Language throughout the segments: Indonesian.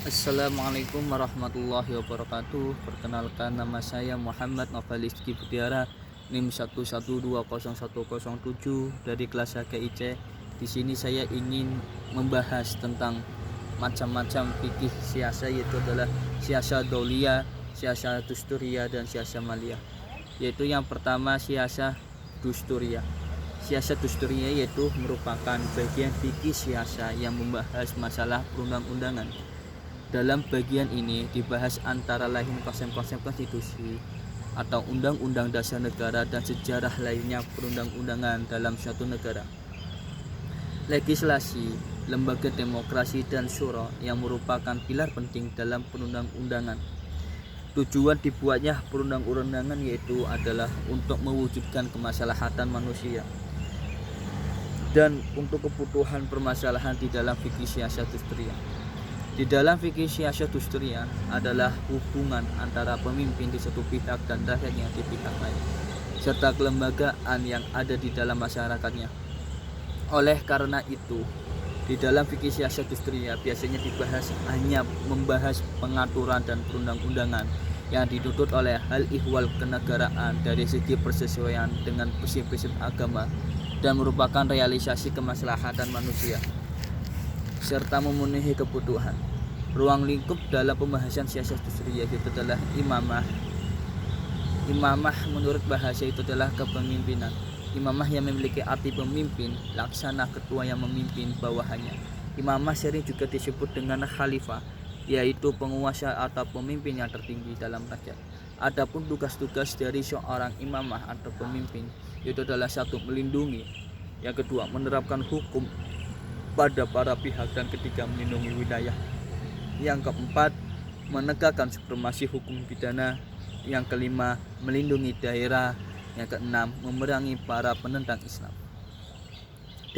Assalamualaikum warahmatullahi wabarakatuh. Perkenalkan, nama saya Muhammad Novaliski Putiara, NIM 1120107 dari kelas HKIC. Di sini saya ingin membahas tentang macam-macam fikih siasa, yaitu adalah siasa daulia, siasa dusturia, dan siasa maliyah. Yaitu yang pertama siasa dusturia. Siasa dusturia yaitu merupakan bagian fikih siasa yang membahas masalah perundang-undangan. Dalam bagian ini dibahas antara lain konsep-konsep konstitusi atau undang-undang dasar negara dan sejarah lainnya perundang-undangan dalam suatu negara. Legislasi, lembaga demokrasi dan syura yang merupakan pilar penting dalam perundang-undangan. Tujuan dibuatnya perundang-undangan yaitu adalah untuk mewujudkan kemaslahatan manusia dan untuk kebutuhan permasalahan di dalam fikih siasat dusturia. Di dalam fikih siasat dusturia adalah hubungan antara pemimpin di satu pihak dan rakyatnya di pihak lain, serta kelembagaan yang ada di dalam masyarakatnya. Oleh karena itu, di dalam fikih siasat dusturia biasanya dibahas hanya membahas pengaturan dan perundang-undangan yang dituntut oleh hal ihwal kenegaraan dari segi persesuaian dengan prinsip-prinsip agama dan merupakan realisasi kemaslahatan manusia serta memenuhi kebutuhan. Ruang lingkup dalam pembahasan siasat dusturia itu adalah imamah. Imamah menurut bahasa itu adalah kepemimpinan. Imamah yang memiliki arti pemimpin, laksana ketua yang memimpin bawahannya. Imamah sering juga disebut dengan khalifah, yaitu penguasa atau pemimpin yang tertinggi dalam rakyat. Adapun tugas-tugas dari seorang imamah atau pemimpin itu adalah satu, melindungi. Yang kedua, menerapkan hukum pada para pihak, dan ketiga, melindungi wilayah. Yang keempat, menegakkan supremasi hukum pidana. Yang kelima, melindungi daerah. Yang keenam, memerangi para penentang Islam.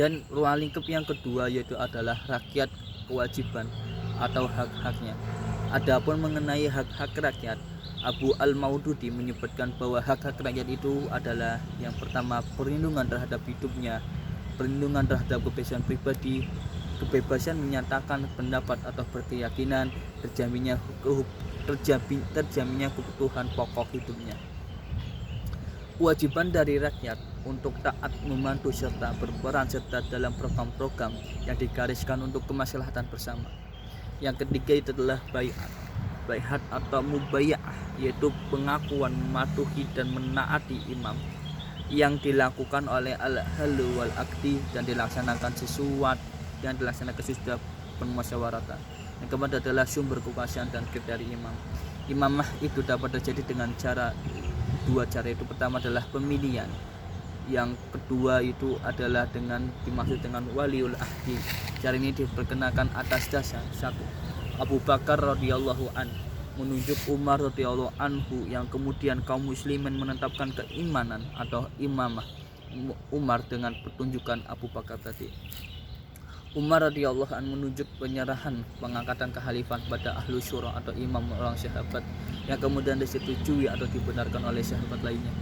Dan ruang lingkup yang kedua yaitu adalah rakyat, kewajiban atau hak-haknya. Adapun mengenai hak-hak rakyat, Abu Al-Maududi menyebutkan bahwa hak-hak rakyat itu adalah yang pertama, perlindungan terhadap hidupnya, perlindungan terhadap kebebasan pribadi, kebebasan menyatakan pendapat atau berkeyakinan, terjaminnya kebutuhan pokok hidupnya. Kewajiban dari rakyat untuk taat, membantu serta berperan serta dalam program-program yang digariskan untuk kemaslahatan bersama. Yang ketiga itu adalah baiat atau mubayya'ah, yaitu pengakuan mematuhi dan menaati imam yang dilakukan oleh al-halu wal akdi dan dilaksanakan sesudah permusyawaratan. Yang keempat adalah sumber kekuasaan dan kriteria imam. Imamah itu dapat terjadi dengan dua cara. Itu pertama adalah pemilihan. Yang kedua itu adalah dimaksud dengan waliul ahdi. Cara ini diperkenakan atas dasar satu, Abu Bakar radhiyallahu an menunjuk Umar radhiyallahu anhu, yang kemudian kaum muslimin menetapkan keimanan atau imamah Umar dengan petunjukan Abu Bakar tadi. Umar radhiyallahu anhu menunjuk penyerahan pengangkatan kekhalifahan pada ahlu syura atau imam orang sahabat yang kemudian disetujui atau dibenarkan oleh sahabat lainnya.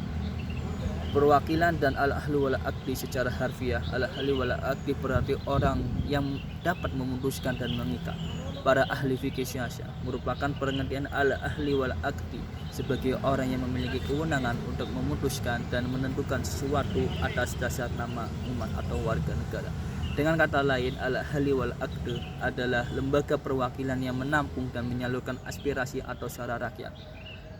Perwakilan dan al-ahlu wal akdi secara harfiah, al-ahli wal akdi berarti orang yang dapat memutuskan dan mengikat. Para ahli fikih siasa merupakan pengertian al-ahli wal akdi sebagai orang yang memiliki kewenangan untuk memutuskan dan menentukan sesuatu atas dasar nama umat atau warga negara. Dengan kata lain, al-ahli wal akdi adalah lembaga perwakilan yang menampung dan menyalurkan aspirasi atau suara rakyat.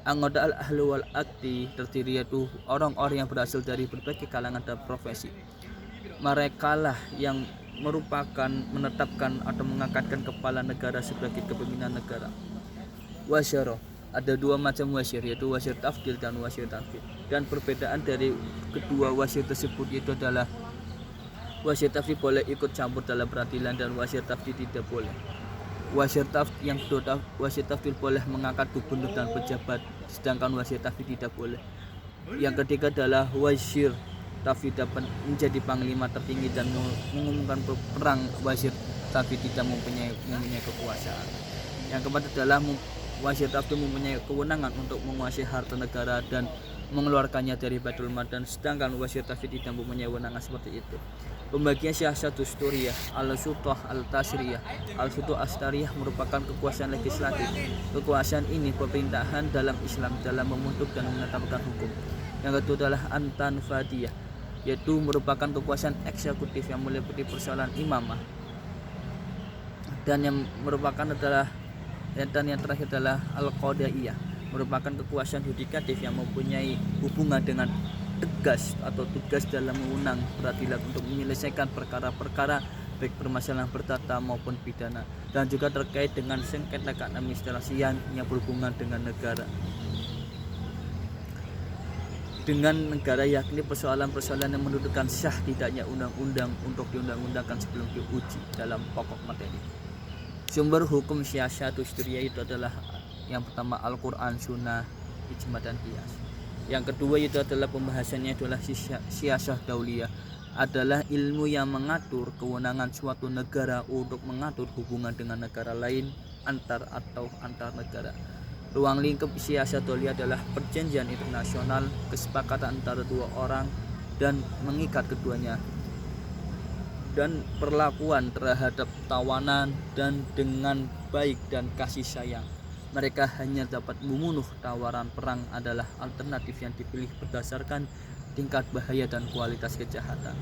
Anggota al-ahli wal akdi terdiri yaitu orang-orang yang berasal dari berbagai kalangan dan profesi. Merekalah yang merupakan menetapkan atau mengangkatkan kepala negara sebagai kepemimpinan negara. Wasyara, ada dua macam wasyir, yaitu wasyir tafdil dan wasyir tafdil. Dan perbedaan dari kedua wasyir tersebut itu adalah wasyir tafdil boleh ikut campur dalam peradilan dan wasyir tafdil tidak boleh. Wasyir tafdil boleh mengangkat gubernur dan pejabat, sedangkan wasyir tafdil tidak boleh. Yang ketiga adalah wasyir tafdil dapat menjadi panglima tertinggi dan mengumumkan perang. Wasyir tafdil tidak mempunyai kekuasaan. Yang keempat adalah wasyir tafdil mempunyai kewenangan untuk menguasai harta negara dan mengeluarkannya dari Baitul Mal, dan sedangkan wasyir tafdil tidak mempunyai kewenangan seperti itu. Pembagian siasat dusturiyah, al-sultah al-tasriyah, al-sultah astariyah merupakan kekuasaan legislatif. Kekuasaan ini pemerintahan dalam Islam dalam membentuk dan menetapkan hukum. Yang kedua adalah an-tanfadiyah, yaitu merupakan kekuasaan eksekutif yang meliputi persoalan imamah. Dan yang terakhir adalah al-qadaiyah, merupakan kekuasaan yudikatif yang mempunyai hubungan dengan tegas atau tugas dalam mewenang peradilan untuk menyelesaikan perkara-perkara baik permasalahan perdata maupun pidana, dan juga terkait dengan sengketa keadministrasian yang berhubungan dengan negara, yakni persoalan-persoalan yang menentukan sah tidaknya undang-undang untuk diundang-undangkan sebelum diuji dalam pokok materi. Sumber hukum siasat dusturiyah itu adalah yang pertama Al-Quran, Sunnah, Ijma dan Qiyas. Yang kedua itu adalah pembahasannya adalah siasah dauliyah, adalah ilmu yang mengatur kewenangan suatu negara untuk mengatur hubungan dengan negara lain antar negara. Ruang lingkup siasah dauliyah adalah perjanjian internasional, kesepakatan antara dua orang dan mengikat keduanya, dan perlakuan terhadap tawanan dan dengan baik dan kasih sayang. Mereka hanya dapat membunuh. Tawaran perang adalah alternatif yang dipilih berdasarkan tingkat bahaya dan kualitas kejahatan.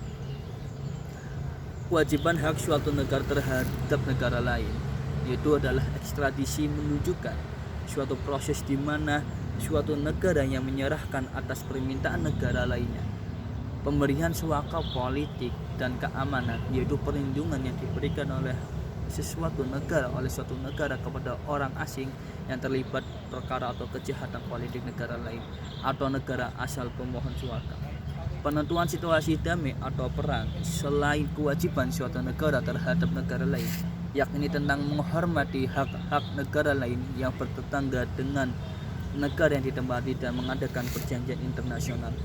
Kewajiban hak suatu negara terhadap negara lain, yaitu adalah ekstradisi, menunjukkan suatu proses di mana suatu negara yang menyerahkan atas permintaan negara lainnya. Pemberian suaka politik dan keamanan, yaitu perlindungan yang diberikan oleh suatu negara kepada orang asing yang terlibat perkara atau kejahatan politik negara lain atau negara asal pemohon suaka. Penentuan situasi damai atau perang selain kewajiban suatu negara terhadap negara lain, yakni tentang menghormati hak-hak negara lain yang bertetangga dengan negara yang ditempati dan mengadakan perjanjian internasional.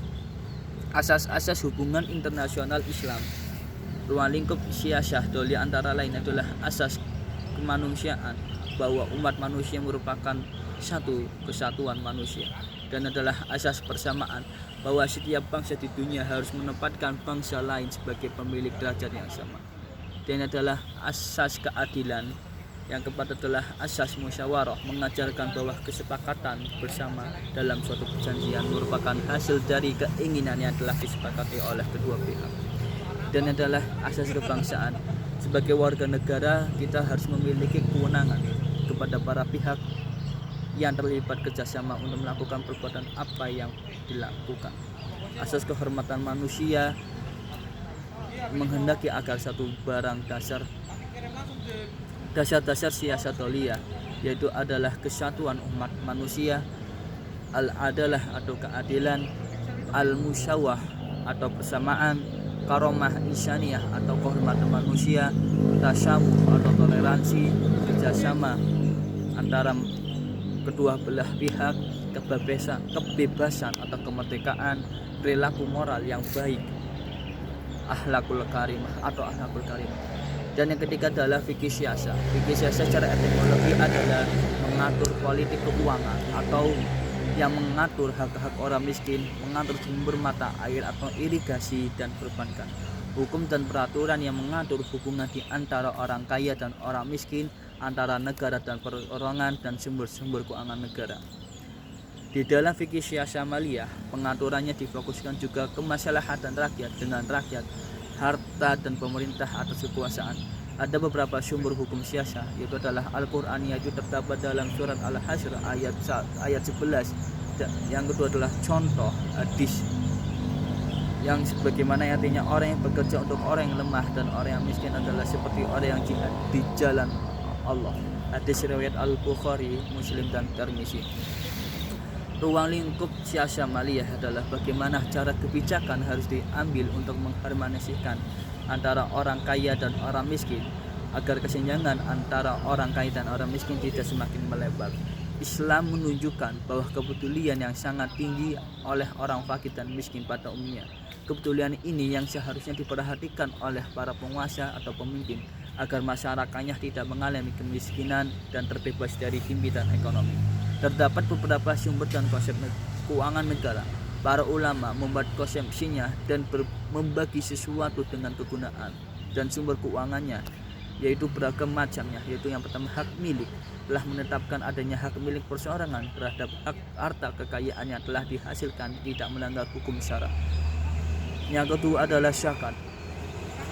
Asas-asas hubungan internasional Islam. Ruang lingkup siasah dauliyah antara lain adalah asas kemanusiaan, bahwa umat manusia merupakan satu kesatuan manusia, dan adalah asas persamaan, bahwa setiap bangsa di dunia harus menempatkan bangsa lain sebagai pemilik derajat yang sama. Dan adalah asas keadilan. Yang keempat adalah asas musyawarah, mengajarkan bahwa kesepakatan bersama dalam suatu perjanjian merupakan hasil dari keinginan yang telah disepakati oleh kedua pihak. Dan adalah asas kebangsaan. Sebagai warga negara, kita harus memiliki kewenangan kepada para pihak yang terlibat kerjasama untuk melakukan perbuatan apa yang dilakukan. Asas kehormatan manusia menghendaki agar satu barang dasar siasat dauliyah, yaitu adalah kesatuan umat manusia, al-adalah atau keadilan, al-musyawah atau persamaan, karomah insaniyah atau kehormatan manusia, tasamuh atau toleransi, kerjasama antara kedua belah pihak, kebebasan atau kemerdekaan, perilaku moral yang baik, akhlakul karimah atau akhlakul karimah. Dan yang ketiga adalah fikih siasah. Fikih siasah secara etimologi adalah mengatur politik keuangan atau yang mengatur hak-hak orang miskin, mengatur sumber mata air atau irigasi dan perbankan. Hukum dan peraturan yang mengatur hubungan di antara orang kaya dan orang miskin, antara negara dan perorangan, dan sumber-sumber keuangan negara. Di dalam fikih siasah maliyah, pengaturannya difokuskan juga kemaslahatan rakyat dengan rakyat, harta dan pemerintah atas kekuasaan. Ada beberapa sumber hukum siasah, yaitu adalah Al-Quran, yaitu terdapat dalam surat Al-Hasyr ayat 11. Yang kedua adalah contoh hadis yang sebagaimana artinya, orang yang bekerja untuk orang yang lemah dan orang yang miskin adalah seperti orang yang jihad di jalan Allah. Hadis riwayat Al-Bukhari, Muslim dan Tirmizi. Ruang lingkup siasah maliyah adalah bagaimana cara kebijakan harus diambil untuk mengharmonisasikan antara orang kaya dan orang miskin agar kesenjangan antara orang kaya dan orang miskin tidak semakin melebar. Islam menunjukkan bahwa kepedulian yang sangat tinggi oleh orang fakir dan miskin pada umumnya. Kepedulian ini yang seharusnya diperhatikan oleh para penguasa atau pemimpin agar masyarakatnya tidak mengalami kemiskinan dan terbebas dari himpitan ekonomi. Terdapat beberapa sumber dan konsep keuangan negara. Para ulama membuat konsepsinya dan membagi sesuatu dengan kegunaan dan sumber keuangannya, yaitu beragam macamnya, yaitu yang pertama hak milik, telah menetapkan adanya hak milik perseorangan terhadap hak harta kekayaannya telah dihasilkan tidak melanggar hukum syara. Yang kedua adalah zakat.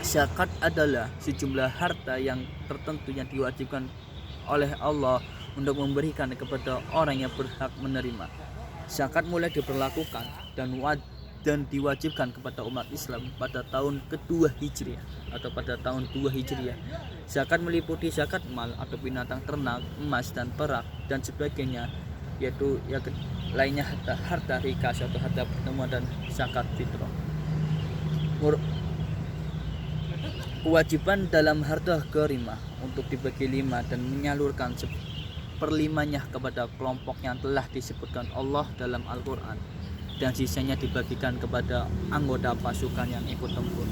Zakat adalah sejumlah harta yang tertentu yang diwajibkan oleh Allah untuk memberikan kepada orang yang berhak menerima. Zakat mulai diberlakukan dan diwajibkan kepada umat Islam pada tahun kedua Hijriah atau pada tahun 2 Hijriah. Zakat meliputi zakat mal atau binatang ternak, emas dan perak dan sebagainya, yaitu yang lainnya harta rikas atau harta pertemuan dan zakat fitrah. Kewajiban dalam harta gharimah untuk dibagi 5 dan menyalurkan 1/5 kepada kelompok yang telah disebutkan Allah dalam Al-Quran, dan sisanya dibagikan kepada anggota pasukan yang ikut tempur.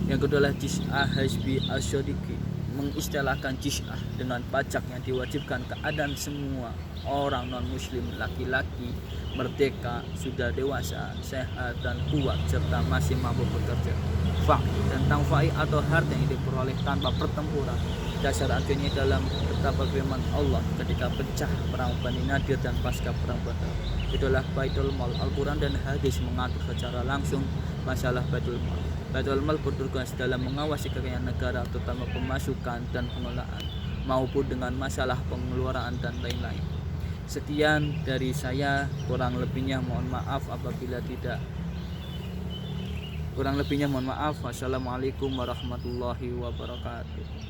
Yang kedua adalah jiz'ah hasbi asyodiki, mengistilahkan jiz'ah dengan pajak yang diwajibkan keadaan semua orang non-muslim laki-laki merdeka, sudah dewasa, sehat dan kuat serta masih mampu bekerja. Tentang fa'i atau harta yang diperoleh tanpa pertempuran. Dasar akhirnya dalam betapa firman Allah ketika pecah perang Bani Nadir dan pasca perang Badar. Itulah Baitul Mal. Al-Quran dan hadis mengatur secara langsung masalah Baitul Mal. Baitul Mal bertugas dalam mengawasi kekayaan negara, terutama pemasukan dan pengelolaan, maupun dengan masalah pengeluaran dan lain-lain. Sekian dari saya, kurang lebihnya mohon maaf. Wassalamualaikum warahmatullahi wabarakatuh.